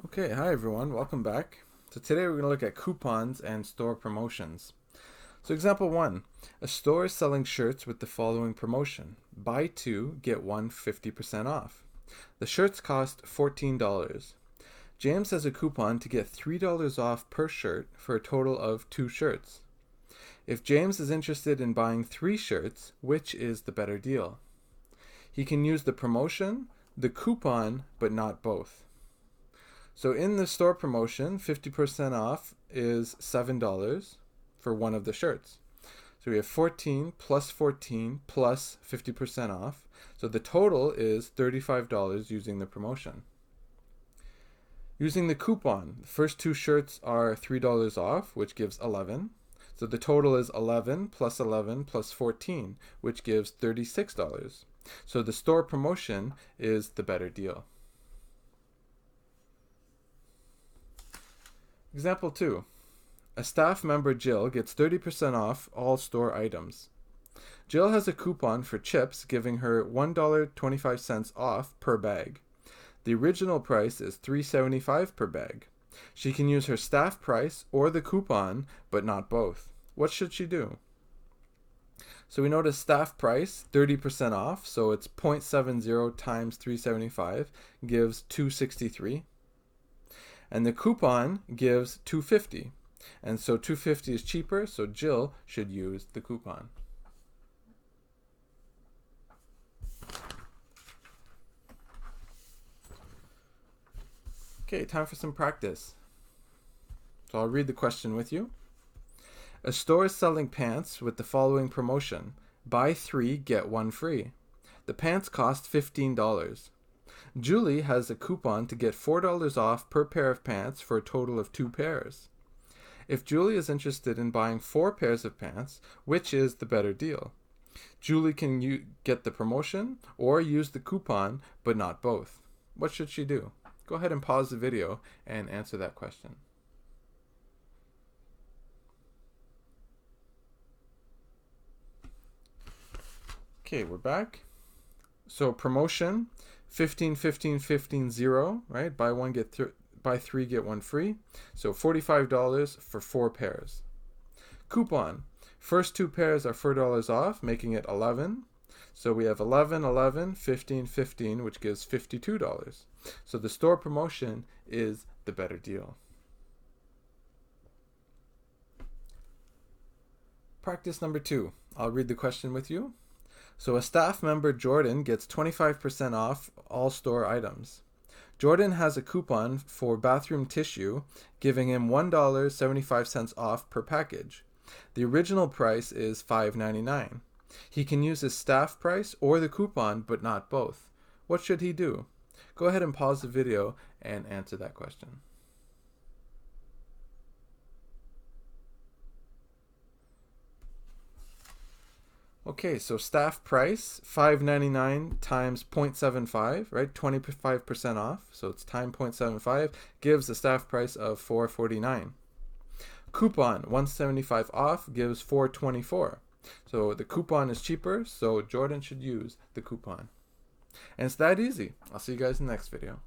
Okay, hi everyone, welcome back. So today we're going to look at coupons and store promotions. So example 1, a store is selling shirts with the following promotion. Buy 2, get 1 50% off. The shirts cost $14. James has a coupon to get $3 off per shirt for a total of 2 shirts. If James is interested in buying 3 shirts, which is the better deal? He can use the promotion, the coupon, but not both. So in the store promotion, 50% off is $7 for one of the shirts. So we have 14 plus 14 plus 50% off. So the total is $35 using the promotion. Using the coupon, the first 2 shirts are $3 off, which gives 11. So the total is 11 plus 14, which gives $36. So the store promotion is the better deal. Example 2. A staff member, Jill, gets 30% off all store items. Jill has a coupon for chips giving her $1.25 off per bag. The original price is $3.75 per bag. She can use her staff price or the coupon, but not both. What should she do? So we notice staff price, 30% off, so it's 0.70 times $3.75 gives $2.63. And the coupon gives $2.50. And so $2.50 is cheaper, so Jill should use the coupon. Okay, time for some practice. So I'll read the question with you. A store is selling pants with the following promotion. Buy 3, get 1 free. The pants cost $15. Julie has a coupon to get $4 off per pair of pants for a total of 2 pairs. If Julie is interested in buying 4 pairs of pants, which is the better deal? Julie can get the promotion or use the coupon, but not both. What should she do? Go ahead and pause the video and answer that question. Okay, we're back. So promotion, 15, 15, 15, 0, right? Buy 3, get 1 free. So $45 for 4 pairs. Coupon, first 2 pairs are $4 off, making it 11. So we have 11, 11, 15, 15, which gives $52. So the store promotion is the better deal. Practice number 2. I'll read the question with you. So a staff member, Jordan, gets 25% off all store items. Jordan has a coupon for bathroom tissue, giving him $1.75 off per package. The original price is $5.99. He can use his staff price or the coupon, but not both. What should he do? Go ahead and pause the video and answer that question. Okay, so staff price, $5.99 times 0.75, right? 25% off, so it's times 0.75, gives a staff price of $4.49. Coupon, $1.75 off, gives $4.24. So the coupon is cheaper, so Jordan should use the coupon. And it's that easy. I'll see you guys in the next video.